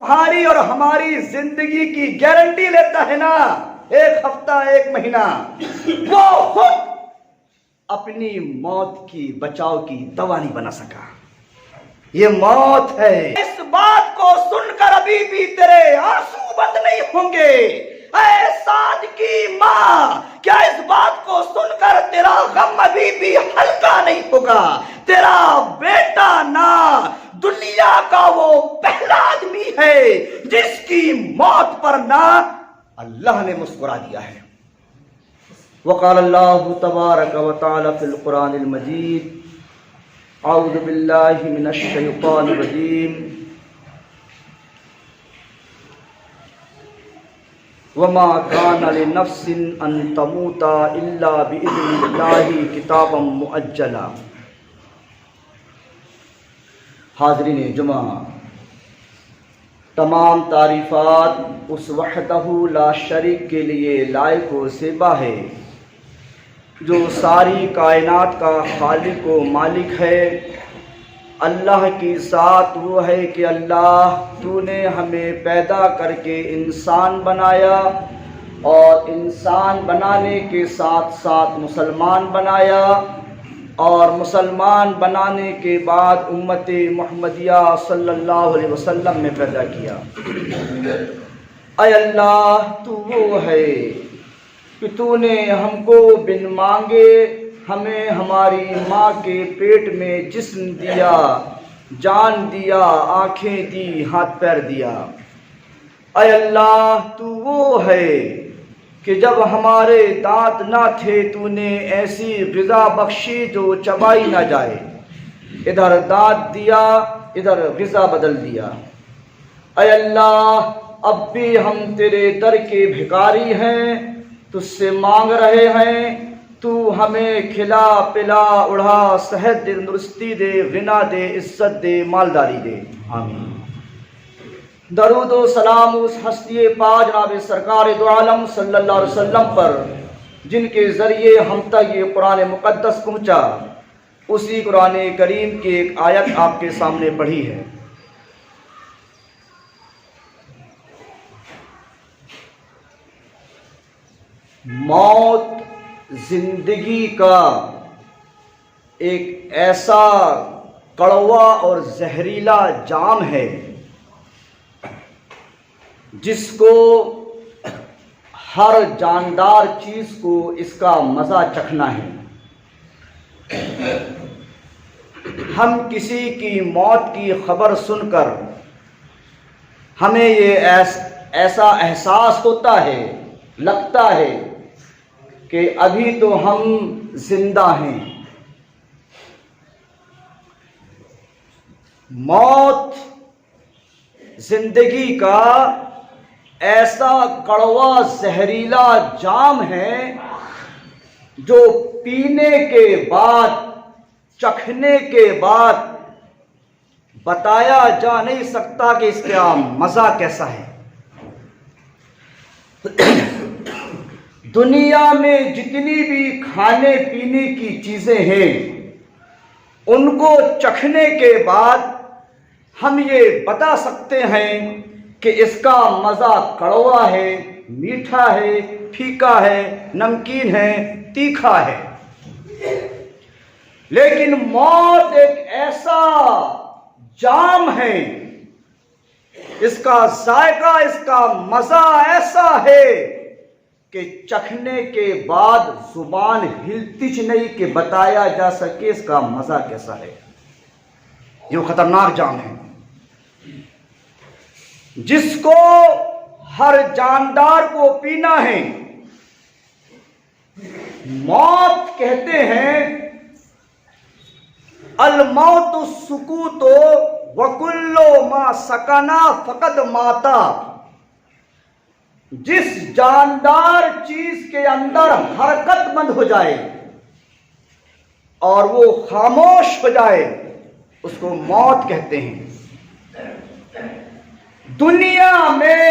तुम्हारी और हमारी जिंदगी की गारंटी लेता है ना, एक हफ्ता एक महीना, वो खुद अपनी मौत की बचाव की दवा नहीं बना सका। ये मौत है। इस बात को सुनकर अभी भी तेरे आंसू बंद नहीं होंगे। ऐ साद की माँ, क्या इस बात को सुनकर तेरा गम अभी भी हल्का नहीं होगा? तेरा बेटा ना दुनिया का वो पहला आदमी है जिसकी मौत पर ना अल्लाह ने मुस्कुरा दिया है। वक़ाल अल्लाहु तबारक व तआला फिल कुरानिल मजीद, औज़ु बिल्लाहि मिनश शैतानिर रजीम, वमा काना लिनफ्सिन अन तमूता इल्ला बिइज़्निल्लाहि किताबम मुअज्जला। हाज़रीन जुमा, तमाम तारीफ़ात उस वहदहू ला शरीक के लिए लायक व ज़ेबा है जो सारी कायनात का खालिक व मालिक है। अल्लाह की ज़ात वो है कि अल्लाह तूने हमें पैदा करके इंसान बनाया और इंसान बनाने के साथ साथ मुसलमान बनाया और मुसलमान बनाने के बाद उम्मत मुहम्मदिया सल्लल्लाहु अलैहि वसल्लम में पैदा किया। ऐ अल्लाह, तू वो है कि तूने हमको बिन मांगे हमें हमारी माँ के पेट में जिस्म दिया, जान दिया, आँखें दी, हाथ पैर दिया। ऐ अल्लाह, तू वो है कि जब हमारे दांत ना थे तूने ऐसी ग़िज़ा बख्शी जो चबाई ना जाए। इधर दांत दिया, इधर ग़िज़ा बदल दिया। ऐ अल्लाह, अब भी हम तेरे दर के भिखारी हैं, तुझसे मांग रहे हैं, तू हमें खिला पिला उड़ा सेहत दे, तंदुरुस्ती दे, गिना दे, इज्जत दे, मालदारी दे। आमीन। दरूद व सलाम उस हस्ती पाक जनाब सरकार दो आलम सल्लल्लाहु अलैहि वसल्लम पर जिनके ज़रिए हम तक ये कुरान मुक़द्दस पहुँचा। उसी कुरान करीम की एक आयत आपके सामने पढ़ी है। मौत जिंदगी का एक ऐसा कड़वा और जहरीला जाम है जिसको हर जानदार चीज को इसका मजा चखना है। हम किसी की मौत की खबर सुनकर हमें ये ऐसा एहसास होता है, लगता है कि अभी तो हम जिंदा हैं। मौत जिंदगी का ऐसा कड़वा जहरीला जाम है जो पीने के बाद, चखने के बाद बताया जा नहीं सकता कि इसका मजा कैसा है। दुनिया में जितनी भी खाने पीने की चीजें हैं उनको चखने के बाद हम ये बता सकते हैं कि इसका मज़ा कड़वा है, मीठा है, फीका है, नमकीन है, तीखा है। लेकिन मौत एक ऐसा जाम है, इसका जायका, इसका मज़ा ऐसा है कि चखने के बाद जुबान हिलती नहीं कि बताया जा सके इसका मजा कैसा है। ये खतरनाक जाम है जिसको हर जानदार को पीना है। मौत कहते हैं अल मौत सुकूतो वकुल्लो मा सकना फकद माता। जिस जानदार चीज के अंदर हरकत बंद हो जाए और वो खामोश हो जाए उसको मौत कहते हैं। दुनिया में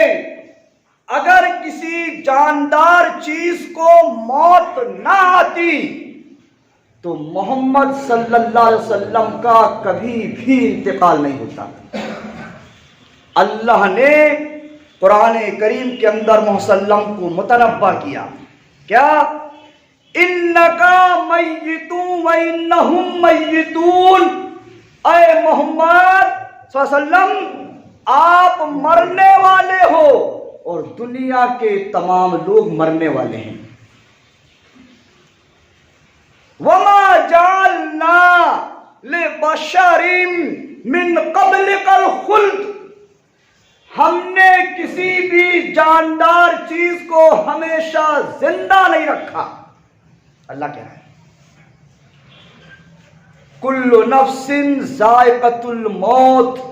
अगर किसी जानदार चीज को मौत ना आती तो मोहम्मद सल्लल्लाहु अलैहि वसल्लम का कभी भी इंतकाल नहीं होता। अल्लाह ने कुरान करीम के अंदर मुहसल्लम को मुतनब्बा किया, क्या? इन्नका मय्यितून व इन्नहुम मय्यितून। ऐ मोहम्मद सल्लल्लाहु अलैहि वसल्लम, आप मरने वाले हो और दुनिया के तमाम लोग मरने वाले हैं। वमा जालना लिबशरिन मिन क़ब्लिकल खुल्द, हमने किसी भी जानदार चीज को हमेशा जिंदा नहीं रखा। अल्लाह क्या है? कुल्लु नफ्सिन जायक़तुल मौत,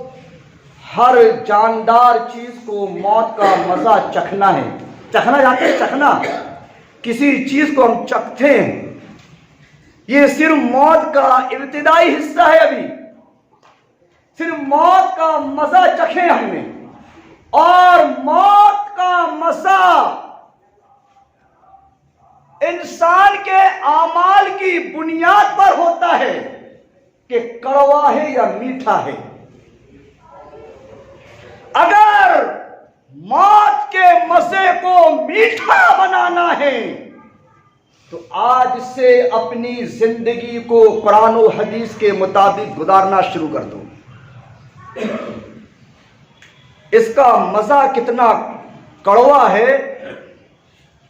हर जानदार चीज को मौत का मजा चखना है। चखना जानते हैं? चखना, किसी चीज को हम चखते हैं, ये सिर्फ मौत का इब्तिदाई हिस्सा है। अभी सिर्फ मौत का मजा चखे हमने, और मौत का मजा इंसान के आमाल की बुनियाद पर होता है कि कड़वा है या मीठा है। अगर मौत के मजे को मीठा बनाना है तो आज से अपनी जिंदगी को कुरान और हदीस के मुताबिक गुजारना शुरू कर दो। इसका मजा कितना कड़वा है,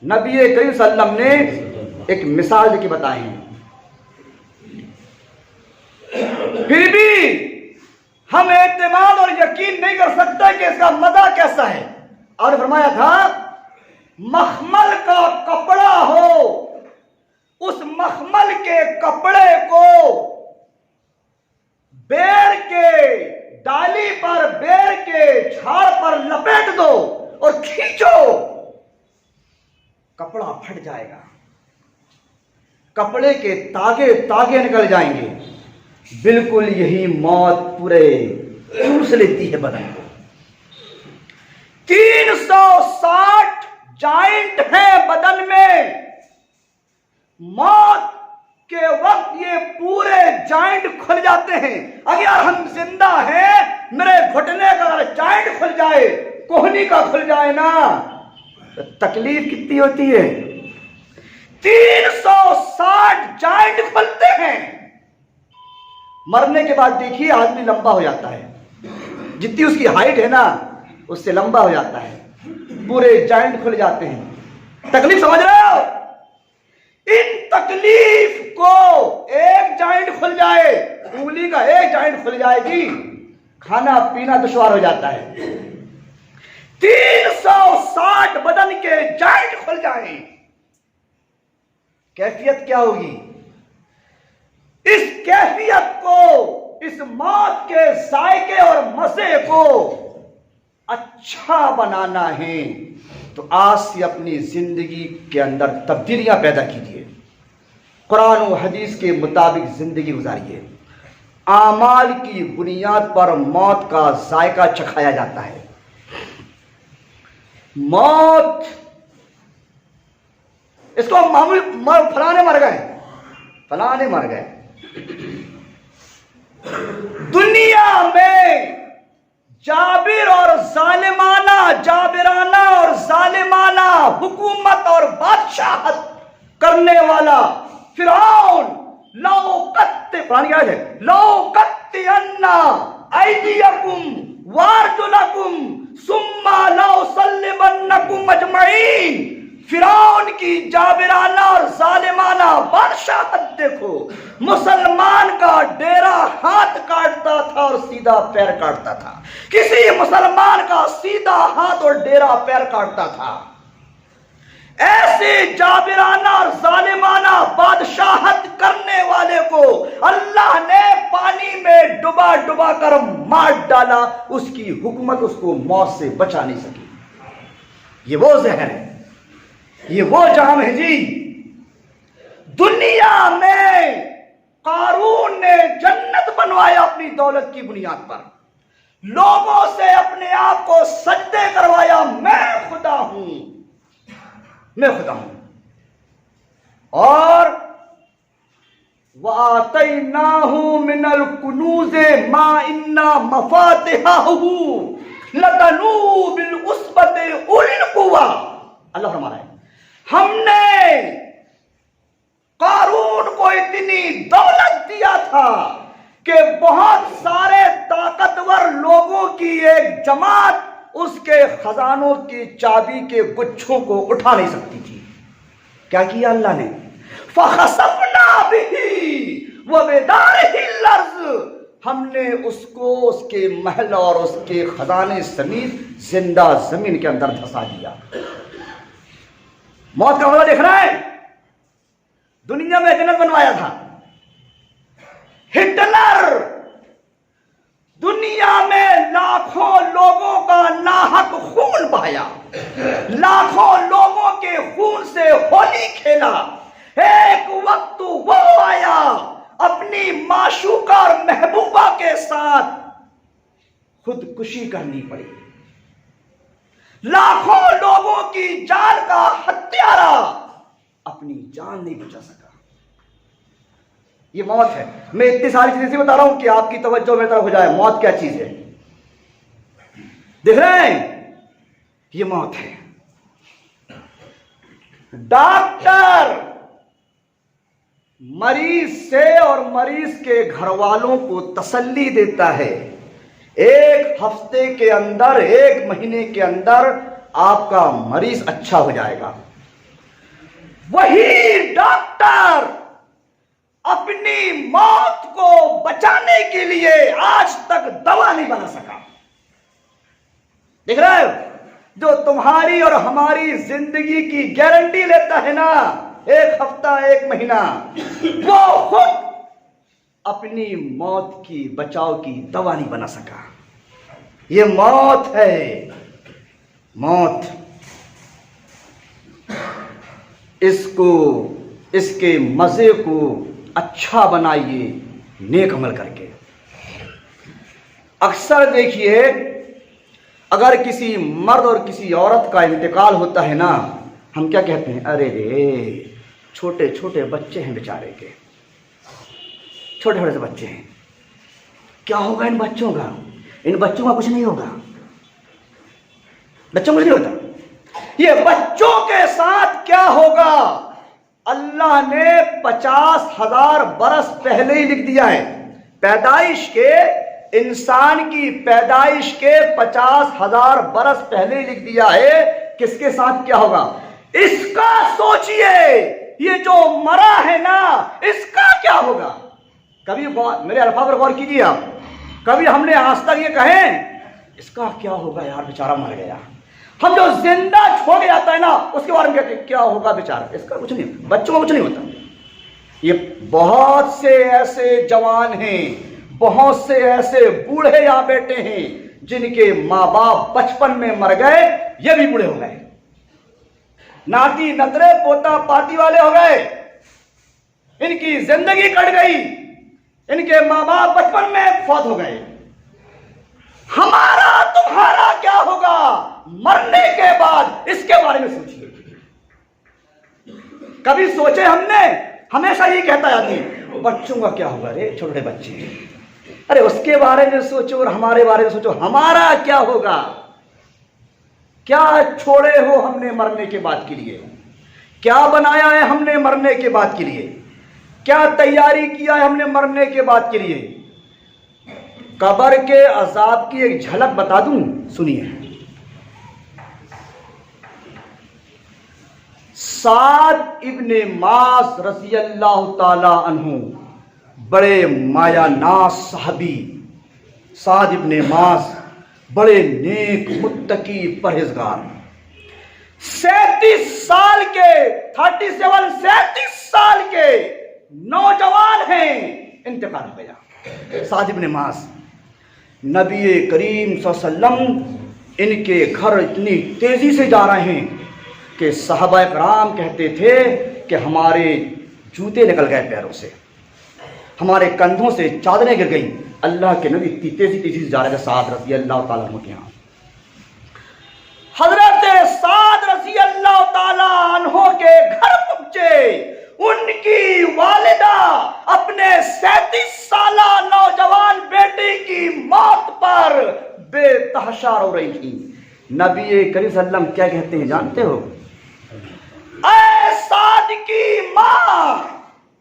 नबी करीम सल्लल्लाहु अलैहि वसल्लम ने एक मिसाल देके बताई। फिर भी हम एतमाद और यकीन नहीं कर सकते कि इसका मजा कैसा है। और फरमाया था, मखमल का कपड़ा हो, उस मखमल के कपड़े को बेर के डाली पर, बेर के झाड़ पर लपेट दो और खींचो, कपड़ा फट जाएगा, कपड़े के तागे तागे निकल जाएंगे। बिल्कुल यही मौत पूरे चूस लेती है बदन को। 360 जॉइंट है बदन में, मौत के वक्त ये पूरे जॉइंट खुल जाते हैं। अगर हम जिंदा हैं, मेरे घुटने का अगर जॉइंट खुल जाए, कोहनी का खुल जाए ना, तो तकलीफ कितनी होती है। 360 जॉइंट खुलते हैं। मरने के बाद देखिए आदमी लंबा हो जाता है, जितनी उसकी हाइट है ना उससे लंबा हो जाता है, पूरे जॉइंट खुल जाते हैं। तकलीफ समझ रहे हो? इन तकलीफ को, एक जॉइंट खुल जाए, उंगली का एक जॉइंट खुल जाएगी, खाना पीना दुश्वार हो जाता है। 360 बदन के जॉइंट खुल जाए, कैफियत क्या होगी? इस कैफियत को, इस मौत के जायके और मजे को अच्छा बनाना है तो आज से अपनी जिंदगी के अंदर तब्दीलियां पैदा कीजिए, कुरान और हदीस के मुताबिक जिंदगी गुजारिए। आमाल की बुनियाद पर मौत का जायका चखाया जाता है। मौत, इसको मामूली फलाने मर गए, फलाने मर गए। दुनिया में जाबिर और जाबिराना और जालिमाना हुकूमत और बादशाहत करने वाला फिरौन, लौकत्तियन्ना ऐदियकुम वारजुलकुम सुम्मा लौसल्लिमन्नकुम अजमईन। फिरौन की जाबिराना और जालिमाना बादशाहत देखो। मुसलमान का डेरा हाथ काटता था और सीधा पैर काटता था, किसी मुसलमान का सीधा हाथ और डेरा पैर काटता था। ऐसे जाबिराना और जालिमाना बादशाहत करने वाले को अल्लाह ने पानी में डुबा डुबा कर मार डाला, उसकी हुकूमत उसको मौत से बचा नहीं सकी। ये वो जहर है, ये वो जाम है जी। दुनिया में कारून ने जन्नत बनवाया अपनी दौलत की बुनियाद पर, लोगों से अपने आप को सजदे करवाया, मैं खुदा हूं, मैं खुदा हूं। और वातैनाहु मिनल कुनूज़े मा इन्ना मफातिहाहु लतनू बिल उस्बते उलिल कुव्वा। अल्लाह फरमा रहा है हमने कारून को इतनी दौलत दिया था कि बहुत सारे ताकतवर लोगों की एक जमात उसके खजानों की चाबी के गुच्छों को उठा नहीं सकती थी। क्या किया अल्लाह ने? फखसफना बिही व बिदारिहिल अर्ज़, हमने उसको उसके महल और उसके खजाने समेत जिंदा जमीन के अंदर धंसा दिया। मौत का मजा देख रहा है? दुनिया में जन्नत बनवाया था हिटलर, दुनिया में लाखों लोगों का नाहक खून बहाया, लाखों लोगों के खून से होली खेला। एक वक्त वो आया अपनी माशूका और महबूबा के साथ खुदकुशी करनी पड़ी। लाखों लोगों की जान का हत्यारा अपनी जान नहीं बचा सका। ये मौत है। मैं इतनी सारी चीजें बता रहा हूं कि आपकी तवज्जो मेरी तरफ हो जाए। मौत क्या चीज है? देख रहे हैं? ये मौत है। डॉक्टर मरीज से और मरीज के घर वालों को तसल्ली देता है, एक हफ्ते के अंदर, एक महीने के अंदर आपका मरीज अच्छा हो जाएगा। वही डॉक्टर अपनी मौत को बचाने के लिए आज तक दवा नहीं बना सका। देख रहे हो? जो तुम्हारी और हमारी जिंदगी की गारंटी लेता है ना, एक हफ्ता, एक महीना, वो खुद अपनी मौत की बचाव की दवा नहीं बना सका। ये मौत है, मौत। इसको, इसके मजे को अच्छा बनाइए नेक अमल करके। अक्सर देखिए, अगर किसी मर्द और किसी औरत का इंतकाल होता है ना, हम क्या कहते हैं? अरे रे, छोटे छोटे बच्चे हैं बेचारे के, छोटे छोटे से बच्चे हैं, क्या होगा इन बच्चों का? इन बच्चों का कुछ नहीं होगा, बच्चों को कुछ नहीं होता। ये बच्चों के साथ क्या होगा अल्लाह ने 50,000 बरस पहले ही लिख दिया है। पैदाइश के, इंसान की पैदाइश के 50,000 बरस पहले ही लिख दिया है किसके साथ क्या होगा। इसका सोचिए, ये जो मरा है ना, इसका क्या होगा? कभी मेरे अल्फाज पर गौर कीजिए आप। कभी हमने आज तक ये कहें इसका क्या होगा यार, बेचारा मर गया। हम जो जिंदा छोड़ जाता है ना, उसके बारे में कहते हैं क्या होगा बेचारा, इसका कुछ नहीं, बच्चों का कुछ नहीं होता। ये बहुत से ऐसे जवान हैं, बहुत से ऐसे बूढ़े यहां बैठे हैं जिनके माँ बाप बचपन में मर गए, ये भी बूढ़े हो गए, नाती नतरे पोता पाती वाले हो गए, इनकी जिंदगी कट गई, इनके माँ बाप बचपन में फौत हो गए। हमारा तुम्हारा क्या होगा मरने के बाद, इसके बारे में सोचिए। कभी सोचे हमने? हमेशा ये कहता आदमी, बच्चों का क्या होगा, रे छोटे बच्चे, अरे उसके बारे में सोचो और हमारे बारे में सोचो, हमारा क्या होगा। क्या छोड़े हो हमने मरने के बाद के लिए? क्या बनाया है हमने मरने के बाद के लिए? क्या तैयारी किया है हमने मरने के बाद के लिए? कब्र के अजाब की एक झलक बता दूं, सुनिए। साद इब्ने मास रज़ी अल्लाह ताला अन्हु, बड़े मायानास सहाबी, साद इब्ने मास बड़े नेक मुत्तकी परहेजगार, 37 साल के, 37 साल के नौजवान हैं, इंतकाल हो गया। साद इब्ने मास, नबी करीम सल्लल्लाहु अलैहि वसल्लम इनके घर इतनी तेजी से जा रहे हैं कि सहाबा कराम कहते थे कि हमारे जूते निकल गए पैरों से, हमारे कंधों से चादरें गिर गई। अल्लाह के नबी इतनी तेजी से जा रहे थे साद रज़ी अल्लाह ताला अन्हु के यहाँ। हजरत साद रज़ी अल्लाह ताला अन्हु के घर पहुंचे। उनकी वालिदा अपने 37 साला नौजवान बेटे की मौत पर बेतहाशा रो रही थी। नबी करीम सल्लल्लाहु अलैहि वसल्लम क्या कहते हैं जानते हो? ऐ साद की माँ,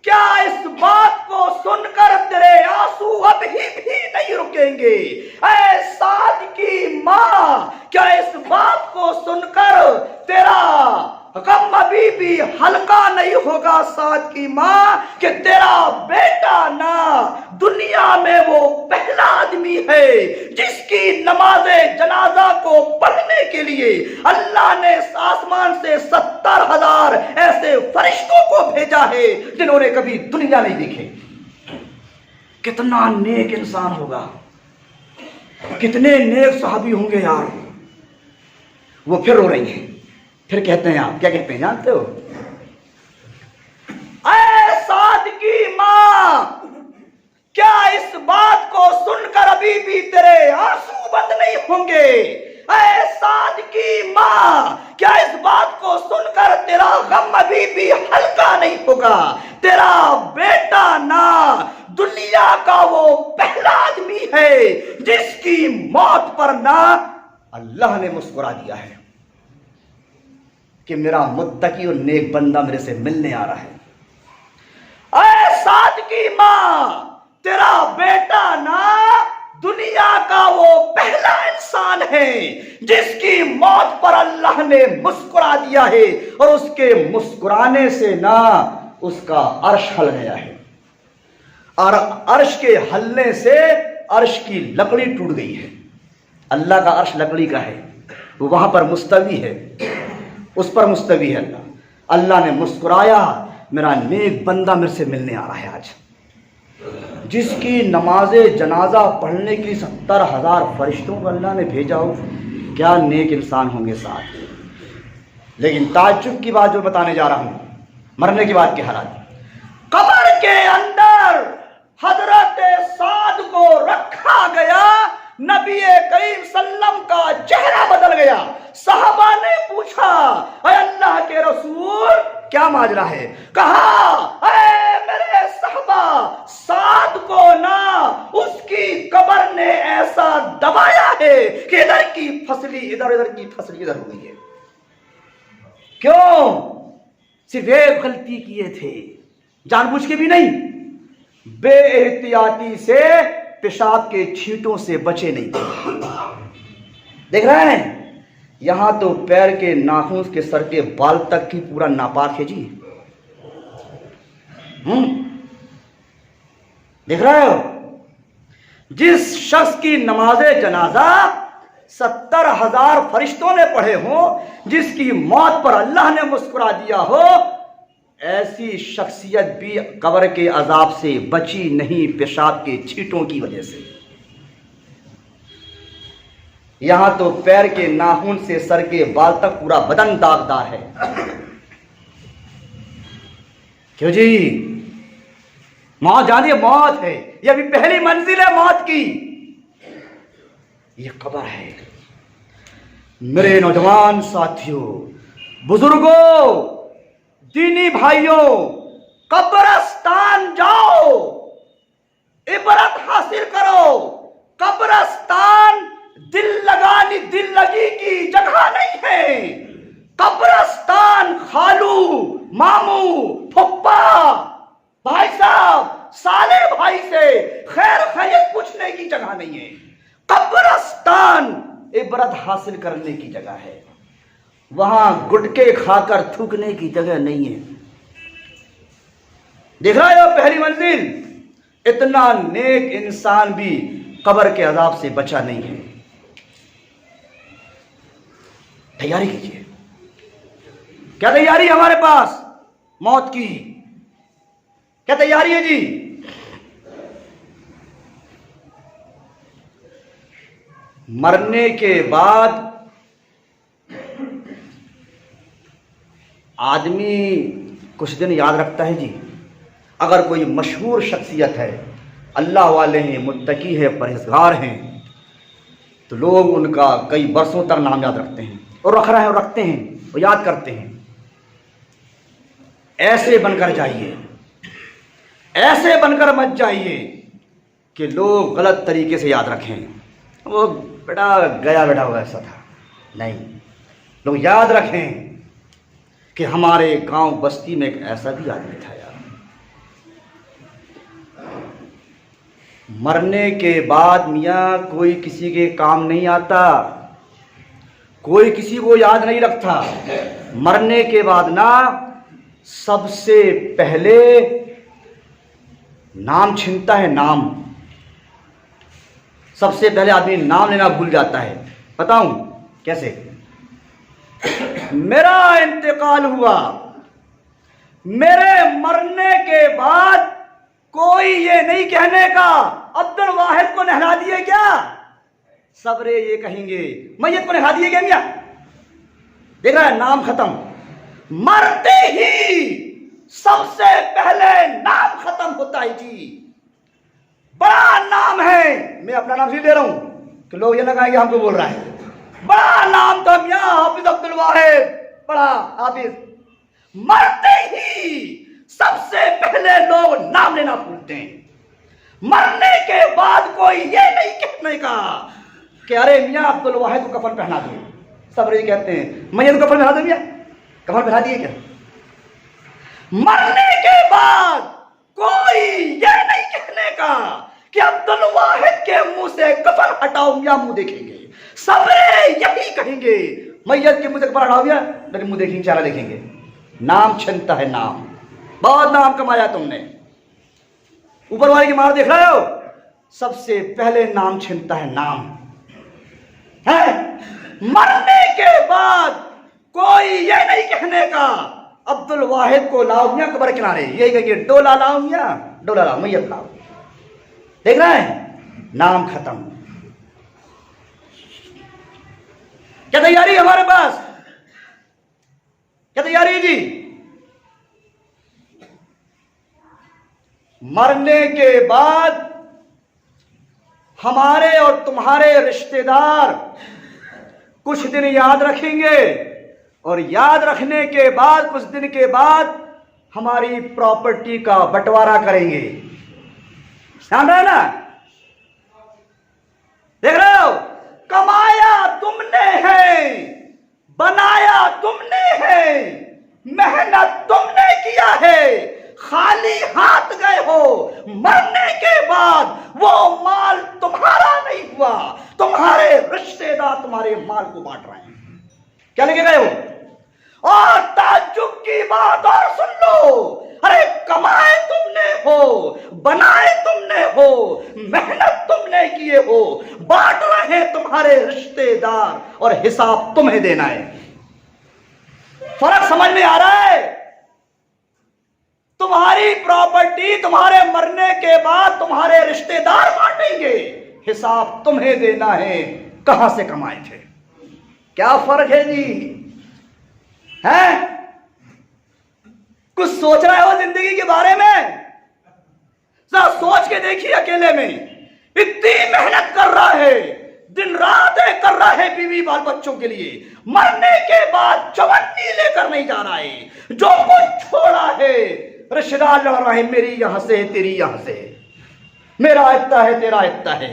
क्या इस बात को सुनकर तेरे आंसू अभी भी नहीं रुकेंगे? ऐ साद की माँ, क्या इस बात को सुनकर तेरा गम अभी भी हल्का नहीं होगा? साद की माँ कि तेरा बेटा ना दुनिया में वो पहला आदमी है जिसकी नमाज़े जनाजा को पढ़ने के लिए अल्लाह ने आसमान से 70,000 ऐसे फरिश्तों को भेजा है जिन्होंने कभी दुनिया नहीं देखी। कितना नेक इंसान होगा, कितने नेक सहाबी होंगे यार। वो फिर रो रही हैं, फिर कहते हैं, आप क्या कहते हैं जानते हो? ऐ साद की माँ, क्या इस बात को सुनकर अभी भी तेरे आंसू बंद नहीं होंगे? ऐ साद की माँ, क्या इस बात को सुनकर तेरा गम अभी भी हल्का नहीं होगा? तेरा बेटा ना दुनिया का वो पहला आदमी है जिसकी मौत पर ना अल्लाह ने मुस्कुरा दिया है कि मेरा मुत्तकी और नेक बंदा मेरे से मिलने आ रहा है। ऐ साद की माँ, तेरा बेटा ना दुनिया का वो पहला इंसान है जिसकी मौत पर अल्लाह ने मुस्कुरा दिया है और उसके मुस्कुराने से ना उसका अर्श हल गया है और अर्श के हलने से अर्श की लकड़ी टूट गई है। अल्लाह का अर्श लकड़ी का है, वो वहां पर मुस्तवी है, उस पर मुस्तवी है अल्लाह। अल्लाह ने मुस्कुराया, मेरा नेक बंदा मेरे से मिलने आ रहा है आज, जिसकी नमाजे जनाजा पढ़ने की 70,000 फरिश्तों को अल्लाह ने भेजा हो। क्या नेक इंसान होंगे साथ। लेकिन ताज्जुब की बात जो बताने जा रहा हूं, मरने के बाद के हालात। कब्र के अंदर हजरत साद को रखा गया, नबी करीम सल्लम का चेहरा बदल गया। साहबा ने पूछा, अल्लाह के रसूल क्या माजरा है? कहा, मेरे साहबा, साद को ना उसकी कब्र ने ऐसा दबाया है कि इधर की फसली इधर, इधर की फसली इधर हो गई है। क्यों? सिर्फ एक गलती किए थे, जानबूझ के भी नहीं, बेएहतियाती से पेशाब के छींटों से बचे नहीं थे। देख रहे हैं, यहां तो पैर के नाखून के सर के बाल तक की पूरा नापाक है जी। देख रहे हो, जिस शख्स की नमाजे जनाजा 70,000 फरिश्तों ने पढ़े हो, जिसकी मौत पर अल्लाह ने मुस्कुरा दिया हो, ऐसी शख्सियत भी कब्र के अजाब से बची नहीं पेशाब के छींटों की वजह से। यहां तो पैर के नाखून से सर के बाल तक पूरा बदन दागदार है। क्यों जी? मौत जानिए, मौत है, यह भी पहली मंजिल है मौत की, यह कब्र है। मेरे नौजवान साथियों, बुजुर्गों, दीनी भाइयों, कब्रस्तान जाओ, इबरत हासिल करो। कब्रस्तान दिल लगी की जगह नहीं है। कब्रस्तान खालू, मामू, फुप्पा, भाई साहब, साले भाई से खैर खैरियत पूछने की जगह नहीं है। कब्रस्तान इबरत हासिल करने की जगह है, वहां गुटके खाकर थूकने की जगह नहीं है। देख रहे हो, पहली मंजिल, इतना नेक इंसान भी कब्र के अजाब से बचा नहीं है। तैयारी कीजिए। क्या तैयारी है हमारे पास मौत की? क्या तैयारी है जी? मरने के बाद आदमी कुछ दिन याद रखता है जी। अगर कोई मशहूर शख्सियत है, अल्लाह वाले हैं, मुत्तकी है, परहेजगार हैं, तो लोग उनका कई बरसों तक नाम याद रखते हैं और रख रहे हैं और रखते हैं और याद करते हैं। ऐसे बनकर जाइए, ऐसे बनकर मत जाइए कि लोग गलत तरीके से याद रखें। वो बेटा गया बेटा होगा ऐसा था। नहीं, लोग याद रखें कि हमारे गांव बस्ती में एक ऐसा भी आदमी था यार, मरने के बाद मियाँ कोई किसी के काम नहीं आता, कोई किसी को याद नहीं रखता। मरने के बाद ना सबसे पहले नाम छीनता है, नाम। सबसे पहले आदमी नाम लेना भूल जाता है। बताऊं कैसे? मेरा इंतकाल हुआ, मेरे मरने के बाद कोई ये नहीं कहने का अब्दुल वाहिद को नहला दिए क्या, सबरे ये कहेंगे मैयत को नहला दिए क्या मियां। देख रहा है, नाम खत्म। मरते ही सबसे पहले नाम खत्म होता है जी। बड़ा नाम है, मैं अपना नाम ले रहा हूं कि लोग ये ना कहेंगे हमको बोल रहा है। बड़ा नाम था मियां हाफिज अब्दुल वाहिद, बड़ा हाफिज। मरते ही सबसे पहले लोग नाम लेना भूलते हैं। मरने के बाद कोई ये नहीं कहने का कि अरे मियां अब्दुल वाहिद को कफन पहना दो। सब ये कहते हैं मैयत को कफन पहना दो मियां, कफन पहना दिए क्या। मरने के बाद कोई ये नहीं कहने का कि अब्दुल वाहिद के मुंह से कफन हटाओ मियां, मुंह देखेंगे। सब यही कहेंगे मैयत के मुंह से कफन हटाओ मियां, लेकिन मुंह देखेंगे, चेहरा देखेंगे। नाम छीनता है, नाम। बहुत नाम कमाया तुमने, ऊपर वाले की मार देख रहे हो। सबसे पहले नाम छीनता है, नाम है। मरने के बाद कोई ये नहीं कहने का अब्दुल वाहिद को लाओ मियां कब्र किनारे, यही कहेंगे डोला लाओ मियां, डोला लाओ, मैयत लाओ। देख रहे हैं, नाम खत्म। क्या तैयारी हमारे पास, क्या तैयारी जी? मरने के बाद हमारे और तुम्हारे रिश्तेदार कुछ दिन याद रखेंगे, और याद रखने के बाद कुछ दिन के बाद हमारी प्रॉपर्टी का बंटवारा करेंगे। ध्यान रहे ना, देख रहे हो, कमाया तुमने है, बनाया तुमने है, मेहनत तुमने किया है, खाली हाथ गए हो। मरने के बाद वो माल तुम्हारा नहीं हुआ, तुम्हारे रिश्तेदार तुम्हारे माल को बांट रहे हैं। क्या लेके गए हो? और ताज्जुब की बात और सुन लो, अरे कमाए तुमने हो, बनाए तुमने हो, मेहनत तुमने किए हो, बांट रहे हैं तुम्हारे रिश्तेदार, और हिसाब तुम्हें देना है। फर्क समझ में आ रहा है? तुम्हारी प्रॉपर्टी तुम्हारे मरने के बाद तुम्हारे रिश्तेदार बांटेंगे, हिसाब तुम्हें देना है, कहां से कमाए थे। क्या फर्क है जी? है कुछ सोच रहे हो जिंदगी के बारे में? जरा सोच के देखिए, अकेले में इतनी मेहनत कर रहा है, दिन रात कर रहा है बीवी बाल बच्चों के लिए, मरने के बाद चवन्नी लेकर नहीं जा रहा है, जो कुछ छोड़ा है रिश्तेदार लड़ रहे हैं, मेरी यहां से तेरी यहां से, मेरा इतना है तेरा इतना है,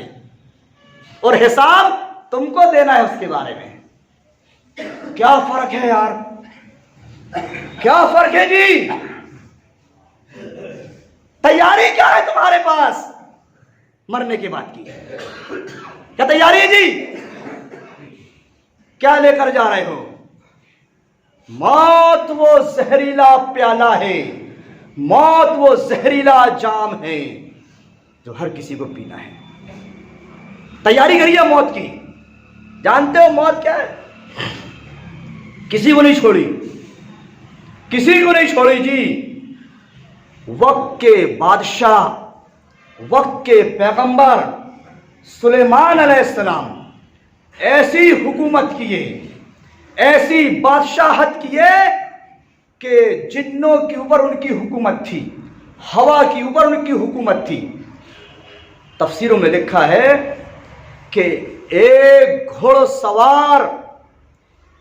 और हिसाब तुमको देना है उसके बारे में। क्या फर्क है यार, क्या फर्क है जी? तैयारी क्या है तुम्हारे पास मरने के बाद की? क्या तैयारी है जी? क्या लेकर जा रहे हो? मौत वो जहरीला प्याला है, मौत वो जहरीला जाम है जो हर किसी को पीना है। तैयारी करिए मौत की। जानते हो मौत क्या है? किसी को नहीं छोड़ी, किसी को नहीं छोड़ी जी। वक्त के बादशाह, वक्त के पैगंबर सुलेमान अलैहिस्सलाम ऐसी हुकूमत किए, ऐसी बादशाहत किए कि जिन्नों के ऊपर उनकी हुकूमत थी, हवा के ऊपर उनकी हुकूमत थी। तफसीरों में लिखा है कि एक घोड़सवार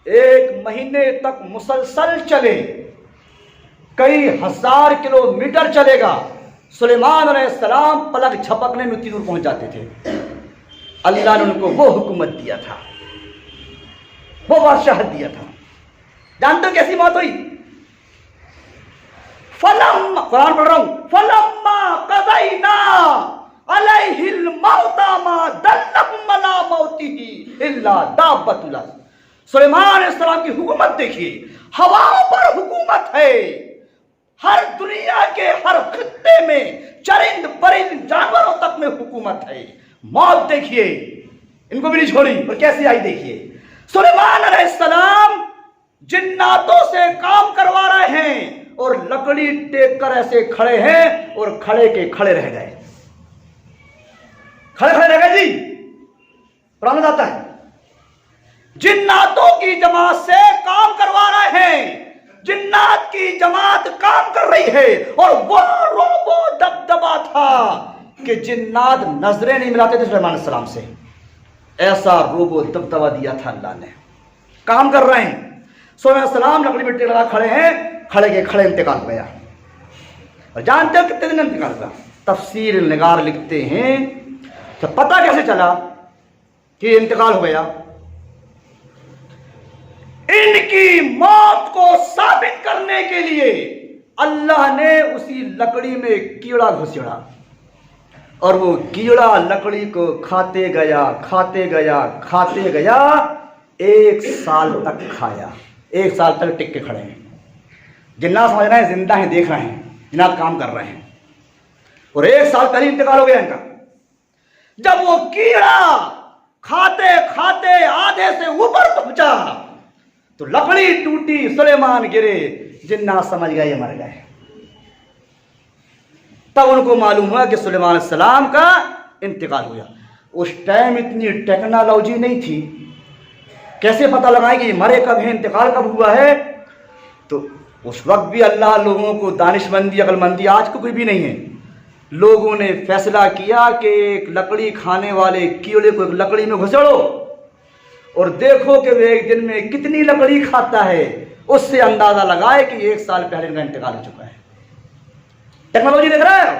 1 महीने तक मुसलसल चले, कई हजार किलोमीटर चलेगा, सुलेमान अलैहिस्सलाम पलक झपकने में उतनी दूर पहुंच जाते थे। अल्लाह ने उनको वो हुकूमत दिया था, वो बादशाह दिया था। जानते हो कैसी मौत हुई? फलम, कुरान पढ़ रहा हूं, फलम्मा कज़ैना अलैहिल मौता मा दल्लहुम अला मौतिही इल्ला दाब्बतुल अर्ज़। सुलेमान अलैहिस्सलाम की हुकूमत देखिए, हवाओं पर हुकूमत है, हर दुनिया के हर खित्ते में चरिंद परिंद जानवरों तक में हुकूमत है। मौत देखिए, इनको भी नहीं छोड़ी और कैसी आई देखिए। सुलेमान अलैहिस्सलाम जिन्नातों से काम करवा रहे हैं और लकड़ी टेक कर ऐसे खड़े हैं और खड़े के खड़े रह गए, खड़े खड़े रह गए जी। कुरान आता है जिन्नातों की जमात से काम करवा रहे हैं, जिन्नात की जमात काम कर रही है और वो रोबो दबदबा था कि जिन्नात नजरें नहीं मिलाते थे सुलेमान अलैहिस्सलाम से। ऐसा रोबो दबदबा दिया था अल्लाह ने। काम कर रहे हैं, सुलेमान अलैहिस्सलाम लकड़ी मिट्टी लगा खड़े हैं, खड़े के खड़े इंतकाल हो गया। और जानते हो कितने दिन इंतकाल हुआ? तफसीर निगार लिखते हैं तो पता कैसे चला कि इंतकाल हो गया? इनकी मौत को साबित करने के लिए अल्लाह ने उसी लकड़ी में कीड़ा घुसेड़ा और वो कीड़ा लकड़ी को खाते गया खाते गया खाते गया, 1 साल तक खाया। 1 साल तक टिक के खड़े हैं। जिन्नात समझ रहे हैं जिंदा हैं, देख रहे हैं, जिन्नात काम कर रहे हैं और 1 साल पहले इंतकाल हो गया इनका। जब वो कीड़ा खाते खाते आधे से ऊपर पहुंचा तो लकड़ी टूटी, सुलेमान गिरे, जिन्नात समझ गए ये मर गए। तब उनको मालूम हुआ कि सुलेमान अलैहिस्सलाम का इंतकाल हुआ। उस टाइम इतनी टेक्नोलॉजी नहीं थी, कैसे पता लगाएं कि मरे कब है, इंतकाल कब हुआ है। तो उस वक्त भी अल्लाह लोगों को दानिशमंदी अक्लमंदी आज को कोई भी नहीं है। लोगों ने फैसला किया कि एक लकड़ी खाने वाले कीड़े को एक लकड़ी में घुसेड़ो और देखो कि वे एक दिन में कितनी लकड़ी खाता है, उससे अंदाजा लगाए कि 1 साल पहले इनका इंतकाल हो चुका है। टेक्नोलॉजी देख रहा है।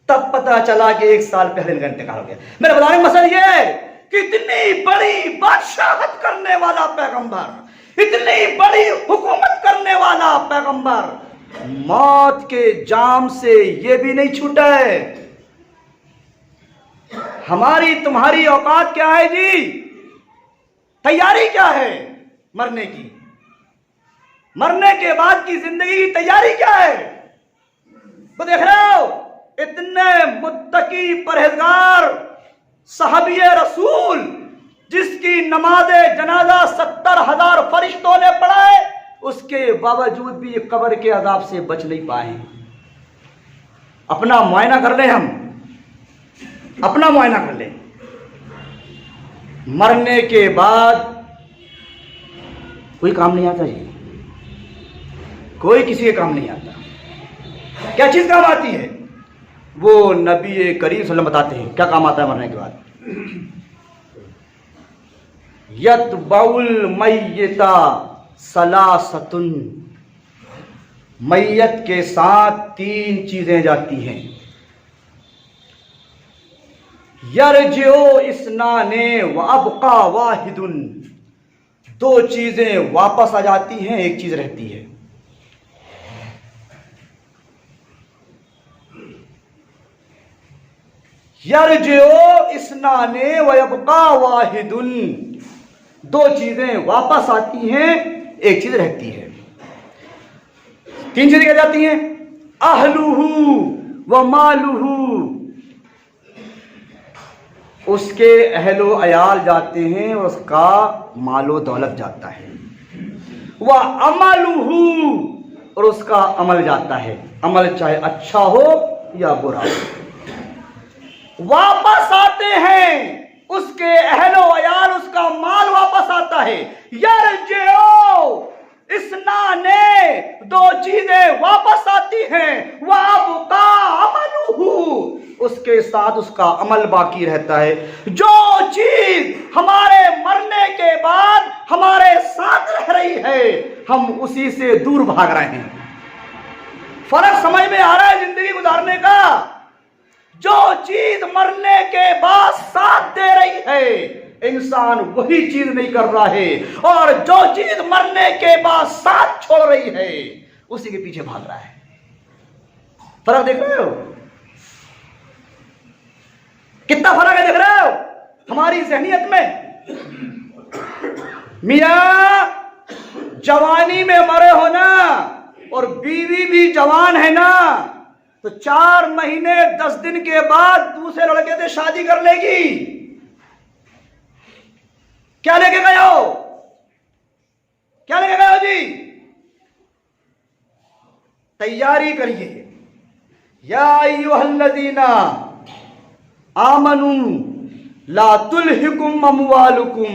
तब पता चला कि 1 साल पहले इनका इंतकाल हो गया। मेरे बताने का मसला यह है कि इतनी बड़ी बादशाहत करने वाला पैगंबर, इतनी बड़ी हुकूमत करने वाला पैगंबर मौत के जाम से ये भी नहीं छूटा है। हमारी तुम्हारी औकात क्या है जी? तैयारी क्या है मरने की? मरने के बाद की जिंदगी की तैयारी क्या है? तो देख रहे हो इतने मुत्तकी परहेजगार सहाबिये रसूल जिसकी नमाज़े जनाजा 70,000 फरिश्तों ने पढ़ाए, उसके बावजूद भी ये कब्र के अजाब से बच नहीं पाए। अपना मुआयना कर ले, हम अपना मुआयना कर ले। मरने के बाद कोई काम नहीं आता जी, कोई किसी के काम नहीं आता। क्या चीज काम आती है? वो नबी करीम सल्लल्लाहु अलैहि वसल्लम बताते हैं क्या काम आता है मरने के बाद। यतबाउल मय्यता सलासतुन, मैयत के साथ 3 चीजें जाती हैं। यरजिओ इस्नाने व अबका वाहिदुन, 2 चीजें वापस आ जाती हैं, 1 चीज रहती है। यरजिओ इस्नाने व अबका वाहिदुन, 2 चीजें वापस आती हैं, 1 चीज रहती है। 3 चीजें क्या जाती हैं? अहलुहु व मालुहु, उसके अहलो अयाल जाते हैं और उसका मालो दौलत जाता है। वह अमलुहु, और उसका अमल जाता है, अमल चाहे अच्छा हो या बुरा हो। वापस आते हैं उसके अहलो अयाल, उसका माल वापस आता है। यरजिओ इस्नाने, 2 चीजें वापस आती हैं। वह अबका अमलुहु, उसके साथ उसका अमल बाकी रहता है। जो चीज हमारे मरने के बाद हमारे साथ रह रही है, हम उसी से दूर भाग रहे हैं। फर्क समझ में आ रहा है जिंदगी गुजारने का? जो चीज मरने के बाद साथ दे रही है, इंसान वही चीज नहीं कर रहा है, और जो चीज मरने के बाद साथ छोड़ रही है उसी के पीछे भाग रहा है। फर्क देख रहे हो? कितना फर्क है, देख रहे हो हमारी ज़हनियत में? मियां जवानी में मरे हो ना, और बीवी भी जवान है ना, तो 4 महीने 10 दिन के बाद दूसरे लड़के से शादी कर लेगी। क्या लेके गए हो? क्या लेके गए हो जी? तैयारी करिए। या अय्युहल्लज़ीना आमनू ला तुल्हिकुम अमवालुकुम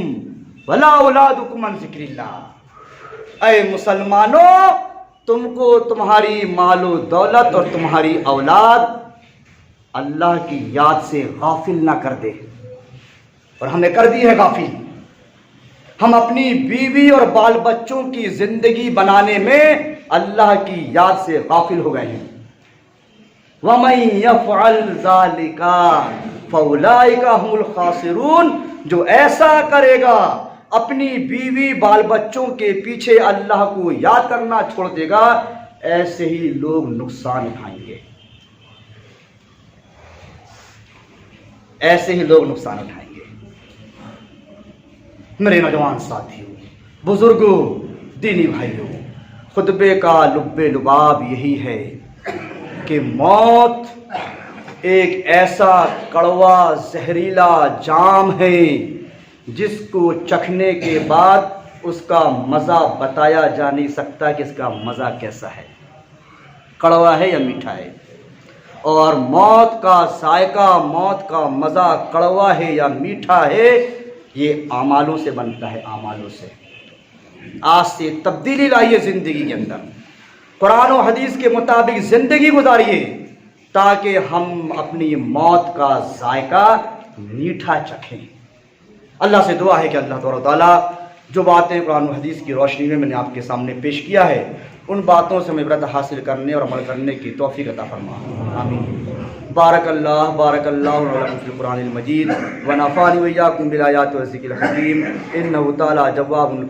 वला औलादुकुम अन ज़िक्रिल्लाह। ऐ मुसलमानों, तुमको तुम्हारी मालो दौलत और तुम्हारी औलाद अल्लाह की याद से गाफिल ना कर दे। और हमने कर दी है गाफिल। हम अपनी बीवी और बाल बच्चों की जिंदगी बनाने में अल्लाह की याद से गाफिल हो गए हैं। वमन यफ़अल ज़ालिका फ़उलाइका हुमुल खासिरून। जो ऐसा करेगा, अपनी बीवी बाल बच्चों के पीछे अल्लाह को याद करना छोड़ देगा, ऐसे ही लोग नुकसान उठाएंगे। ऐसे ही लोग नुकसान उठाएंगे। मेरे नौजवान साथियों, बुजुर्गों, दीनी भाइयों, खुतबे का लुब्बे लुबाब यही है कि मौत एक ऐसा कड़वा जहरीला जाम है जिसको चखने के बाद उसका मज़ा बताया जा नहीं सकता कि इसका मज़ा कैसा है, कड़वा है या मीठा है। और मौत का जायका, मौत का मज़ा कड़वा है या मीठा है, ये आमालों से बनता है, आमालों से। आज से तब्दीली लाइए ज़िंदगी के अंदर, कुरान और हदीस के मुताबिक ज़िंदगी गुजारिए, ताकि हम अपनी मौत का जायका मीठा चखें। अल्लाह से दुआ है कि अल्लाह ताला जो बातें कुरान और हदीस की रोशनी में मैंने आपके सामने पेश किया है, उन बातों से हमें इबरत हासिल करने और अमल करने की तौफीक अता फरमा। आमीन। बारकल्लाहु लकुम फिल कुरानिल मजीद व नफ़अनी व इय्याकुम बिल आयाति व ज़िक्रिल हकीम। इन्नहु तआला जव्वाबुन